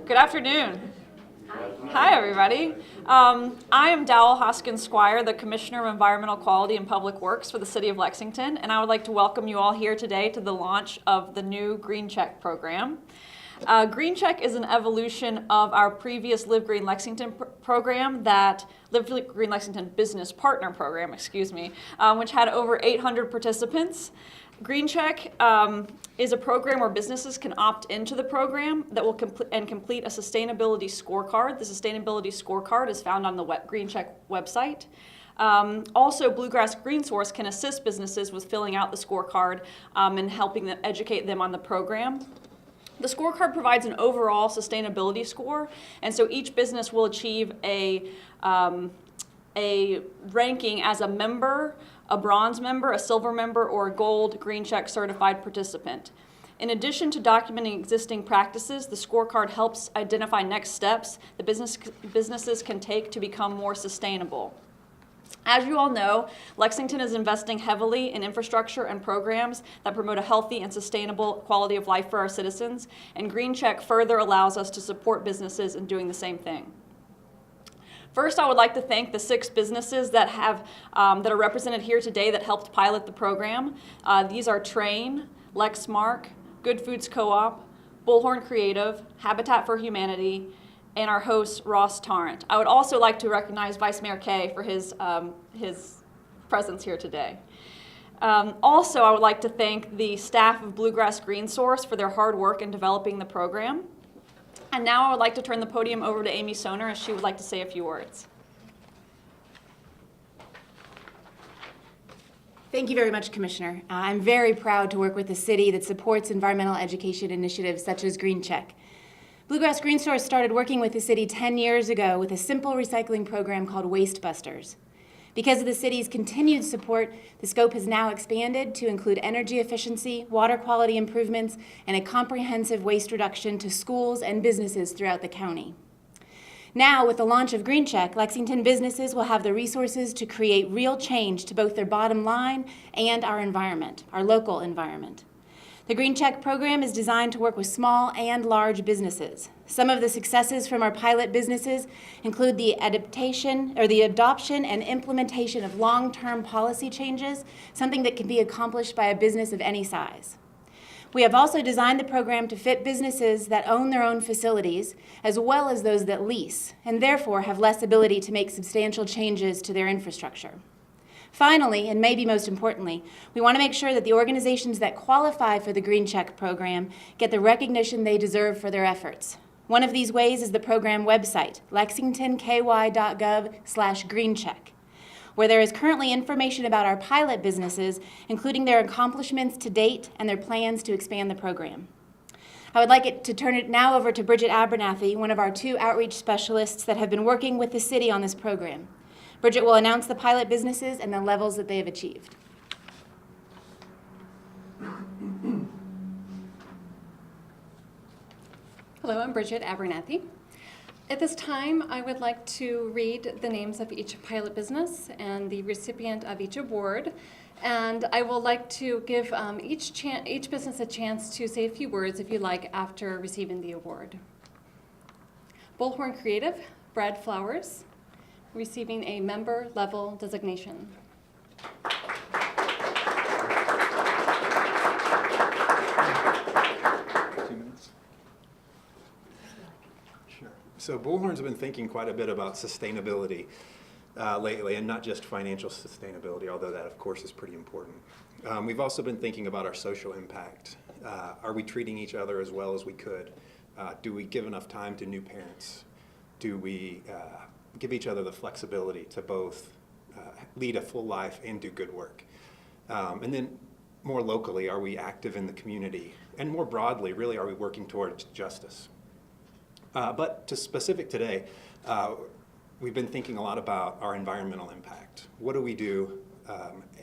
Good afternoon. Hi, everybody. I am Dowell Hoskins Squire, the Commissioner of Environmental Quality and Public Works for the City of Lexington, and I would like to welcome you all here today to the launch of the new Green Check program. Green Check is an evolution of our previous Live Green Lexington program, that Live Green Lexington Business Partner program, which had over 800 participants. Green Check is a program where businesses can opt into the program that will complete a sustainability scorecard. The sustainability scorecard is found on the Green Check website. Also, Bluegrass Green Source can assist businesses with filling out the scorecard and helping them educate them on the program. The scorecard provides an overall sustainability score, and so each business will achieve a ranking as a member, a bronze member, a silver member, or a gold Green Check certified participant. In addition to documenting existing practices, the scorecard helps identify next steps that businesses can take to become more sustainable. As you all know, Lexington is investing heavily in infrastructure and programs that promote a healthy and sustainable quality of life for our citizens, and Green Check further allows us to support businesses in doing the same thing. First, I would like to thank the 6 businesses that are represented here today that helped pilot the program. These are Train, Lexmark, Good Foods Co-op, Bullhorn Creative, Habitat for Humanity, and our host, Ross Tarrant. I would also like to recognize Vice Mayor Kay for his presence here today. Also, I would like to thank the staff of Bluegrass Green Source for their hard work in developing the program. And now I would like to turn the podium over to Amy Soner, as she would like to say a few words. Thank you very much, Commissioner. I'm very proud to work with a city that supports environmental education initiatives such as Green Check. Bluegrass Green Source started working with the city 10 years ago with a simple recycling program called Waste Busters. Because of the city's continued support, the scope has now expanded to include energy efficiency, water quality improvements, and a comprehensive waste reduction to schools and businesses throughout the county. Now, with the launch of Green Check, Lexington businesses will have the resources to create real change to both their bottom line and our environment, our local environment. The Green Check program is designed to work with small and large businesses. Some of the successes from our pilot businesses include the adoption and implementation of long-term policy changes, something that can be accomplished by a business of any size. We have also designed the program to fit businesses that own their own facilities, as well as those that lease, and therefore have less ability to make substantial changes to their infrastructure. Finally, and maybe most importantly, we want to make sure that the organizations that qualify for the Green Check program get the recognition they deserve for their efforts. One of these ways is the program website, lexingtonky.gov/greencheck, where there is currently information about our pilot businesses, including their accomplishments to date and their plans to expand the program. I would like to turn it now over to Bridget Abernathy, one of our 2 outreach specialists that have been working with the city on this program. Bridget will announce the pilot businesses and the levels that they have achieved. Hello, I'm Bridget Abernathy. At this time, I would like to read the names of each pilot business and the recipient of each award. And I will like to give each business a chance to say a few words, if you like, after receiving the award. Bullhorn Creative, Brad Flowers, receiving a member level designation. Sure. So Bullhorn's been thinking quite a bit about sustainability lately, and not just financial sustainability, although that of course is pretty important. We've also been thinking about our social impact. Are we treating each other as well as we could? Do we give enough time to new parents? Do we give each other the flexibility to both lead a full life and do good work? And then more locally, are we active in the community? And more broadly, really, are we working towards justice? But to specific today, we've been thinking a lot about our environmental impact. What do we do,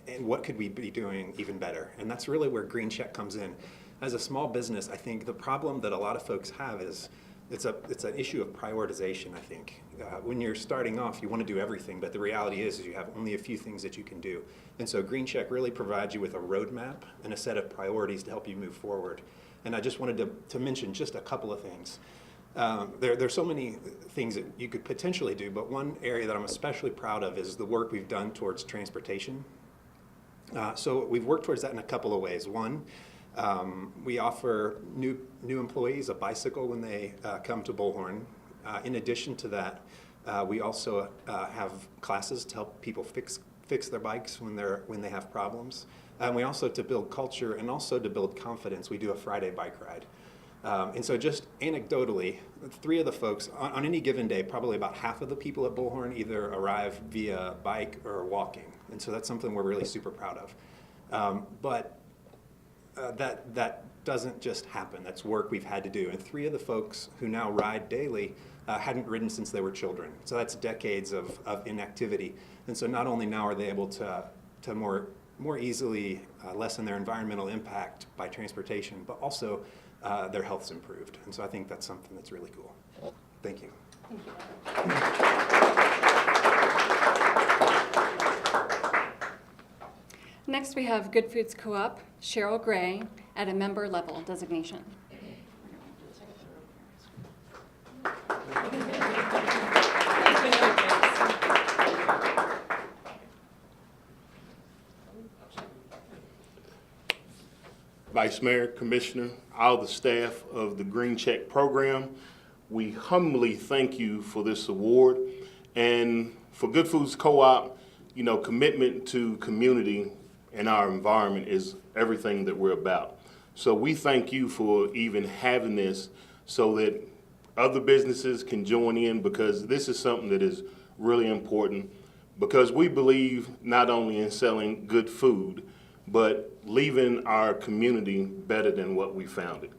and what could we be doing even better? And that's really where Green Check comes in. As a small business, I think the problem that a lot of folks have is it's an issue of prioritization, I think. When you're starting off, you want to do everything, but the reality is you have only a few things that you can do. And so Green Check really provides you with a roadmap and a set of priorities to help you move forward. And I just wanted to mention just a couple of things. There's so many things that you could potentially do, but one area that I'm especially proud of is the work we've done towards transportation. So we've worked towards that in a couple of ways. One, we offer new employees a bicycle when they come to Bullhorn. In addition to that, we also have classes to help people fix their bikes when they have problems. And we also, to build culture and also to build confidence, we do a Friday bike ride. And so just anecdotally, 3 of the folks, on any given day, probably about half of the people at Bullhorn either arrive via bike or walking. And so that's something we're really super proud of. But that doesn't just happen. That's work we've had to do. And 3 of the folks who now ride daily hadn't ridden since they were children. So that's decades of inactivity. And so not only now are they able to more easily lessen their environmental impact by transportation, but also their health's improved. And so I think that's something that's really cool. Thank you. Next, we have Good Foods Co-op, Cheryl Gray, at a member level designation. Vice Mayor, Commissioner, all the staff of the Green Check program, we humbly thank you for this award. And for Good Foods Co-op, commitment to community and our environment is everything that we're about. So we thank you for even having this so that other businesses can join in, because this is something that is really important, because we believe not only in selling good food, but leaving our community better than what we found it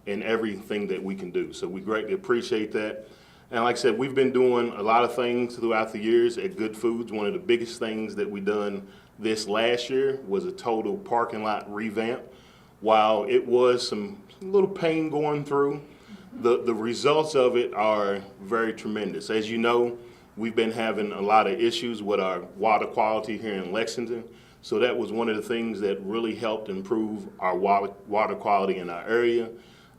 in everything that we can do. So we greatly appreciate that. And like I said, we've been doing a lot of things throughout the years at Good Foods. One of the biggest things that we done this last year was a total parking lot revamp. While it was some little pain going through, the results of it are very tremendous. As you know, we've been having a lot of issues with our water quality here in Lexington. So that was one of the things that really helped improve our water quality in our area.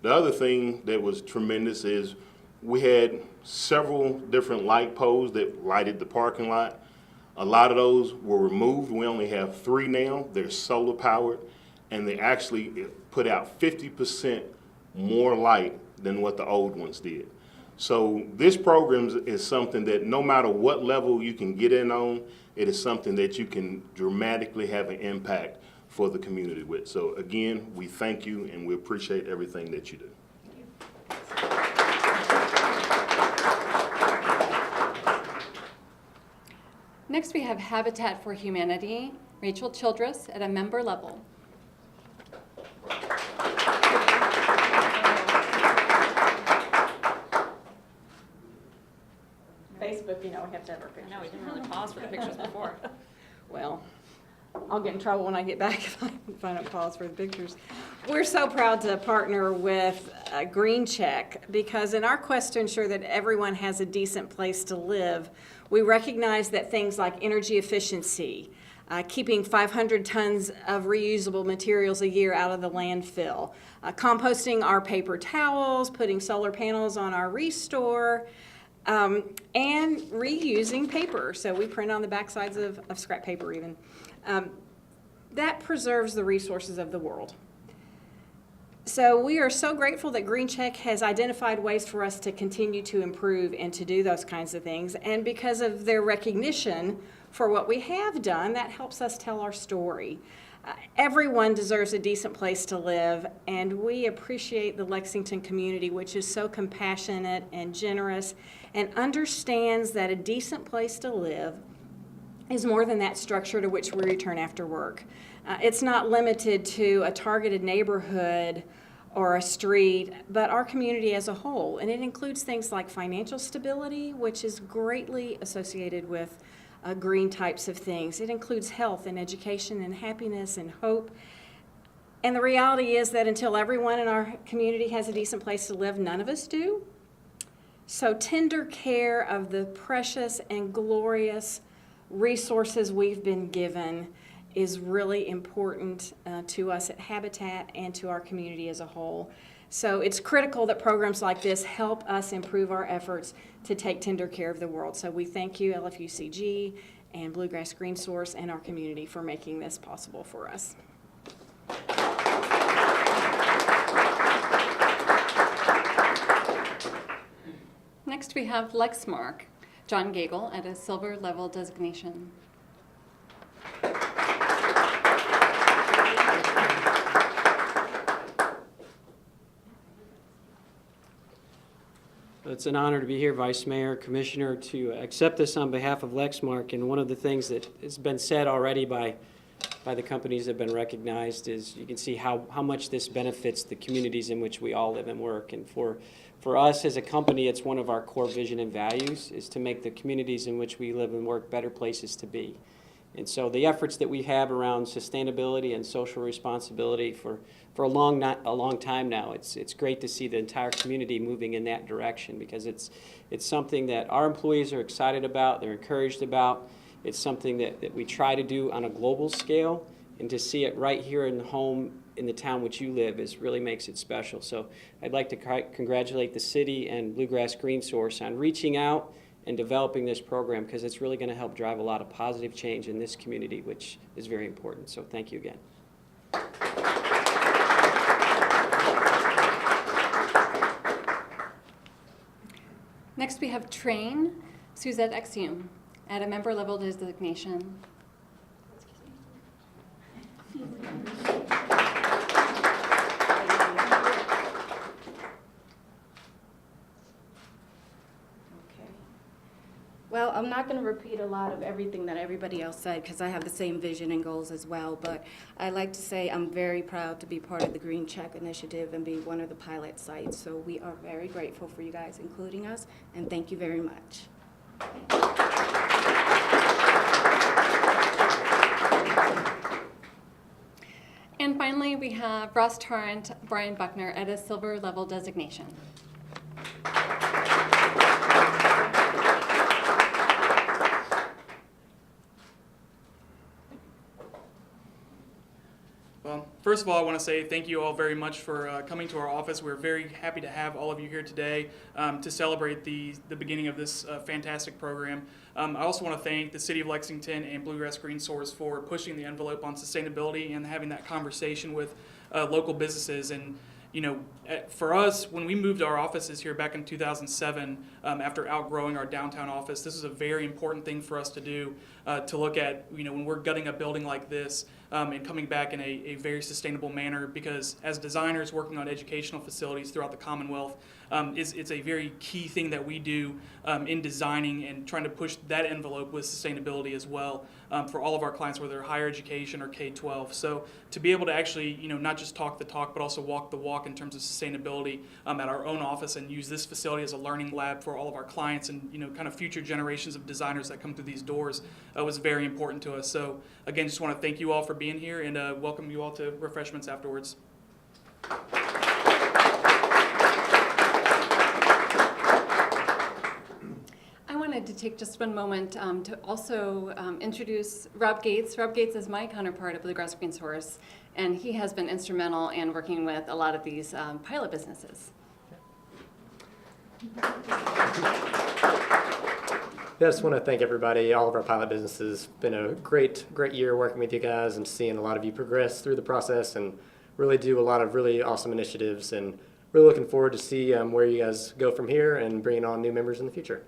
The other thing that was tremendous is we had several different light poles that lighted the parking lot. A lot of those were removed. We only have 3 now. They're solar powered, and they actually put out 50% more light than what the old ones did. So this program is something that no matter what level you can get in on, it is something that you can dramatically have an impact for the community with. So again, we thank you and we appreciate everything that you do. Next, we have Habitat for Humanity, Rachel Childress, at a member level. Facebook, we have to have our pictures. No, we didn't really pause for the pictures before. Well, I'll get in trouble when I get back if I don't pause for the pictures. We're so proud to partner with Green Check, because in our quest to ensure that everyone has a decent place to live, we recognize that things like energy efficiency, keeping 500 tons of reusable materials a year out of the landfill, composting our paper towels, putting solar panels on our restore, and reusing paper. So we print on the backsides of scrap paper even. That preserves the resources of the world. So we are so grateful that Green Check has identified ways for us to continue to improve and to do those kinds of things. And because of their recognition for what we have done, that helps us tell our story. Everyone deserves a decent place to live, and we appreciate the Lexington community, which is so compassionate and generous and understands that a decent place to live is more than that structure to which we return after work. It's not limited to a targeted neighborhood or a street, but our community as a whole. And it includes things like financial stability, which is greatly associated with green types of things. It includes health and education and happiness and hope. And the reality is that until everyone in our community has a decent place to live, none of us do. So tender care of the precious and glorious resources we've been given is really important to us at Habitat and to our community as a whole. So it's critical that programs like this help us improve our efforts to take tender care of the world. So we thank you, LFUCG and Bluegrass Green Source and our community for making this possible for us. Next, we have Lexmark, John Gagel at a silver level designation. It's an honor to be here, Vice Mayor, Commissioner, to accept this on behalf of Lexmark. And one of the things that has been said already by the companies that have been recognized is you can see how much this benefits the communities in which we all live and work. And for us as a company, it's one of our core vision and values is to make the communities in which we live and work better places to be. And so the efforts that we have around sustainability and social responsibility for a long time now, it's great to see the entire community moving in that direction because it's something that our employees are excited about, they're encouraged about. It's something that we try to do on a global scale, and to see it right here in the home in the town which you live really makes it special. So I'd like to congratulate the city and Bluegrass Green Source on reaching out and developing this program because it's really going to help drive a lot of positive change in this community, which is very important. So thank you again. Next, we have Train, Suzette Exum at a member level designation. Well, I'm not going to repeat a lot of everything that everybody else said because I have the same vision and goals as well, but I'd like to say I'm very proud to be part of the Green Check Initiative and be one of the pilot sites. So we are very grateful for you guys including us, and thank you very much. And finally, we have Ross Tarrant, Brian Buckner at a silver level designation. Well, first of all, I want to say thank you all very much for coming to our office. We're very happy to have all of you here today to celebrate the beginning of this fantastic program. I also want to thank the City of Lexington and Bluegrass Green Source for pushing the envelope on sustainability and having that conversation with local businesses. And you know, for us, when we moved our offices here back in 2007, after outgrowing our downtown office, this is a very important thing for us to do, to look at, you know, when we're gutting a building like this and coming back in a very sustainable manner, because as designers working on educational facilities throughout the Commonwealth, it's a very key thing that we do in designing and trying to push that envelope with sustainability as well for all of our clients, whether they're higher education or K-12. So to be able to actually, you know, not just talk the talk, but also walk the walk in terms of sustainability at our own office and use this facility as a learning lab for all of our clients and, you know, kind of future generations of designers that come through these doors was very important to us. So again, just want to thank you all for being here and welcome you all to refreshments afterwards. I wanted to take just one moment to also introduce Rob Gates. Rob Gates is my counterpart at Bluegrass Green Source, and he has been instrumental in working with a lot of these pilot businesses. I just want to thank everybody, all of our pilot businesses. It's been a great year working with you guys and seeing a lot of you progress through the process and really do a lot of really awesome initiatives, and really looking forward to see where you guys go from here and bringing on new members in the future.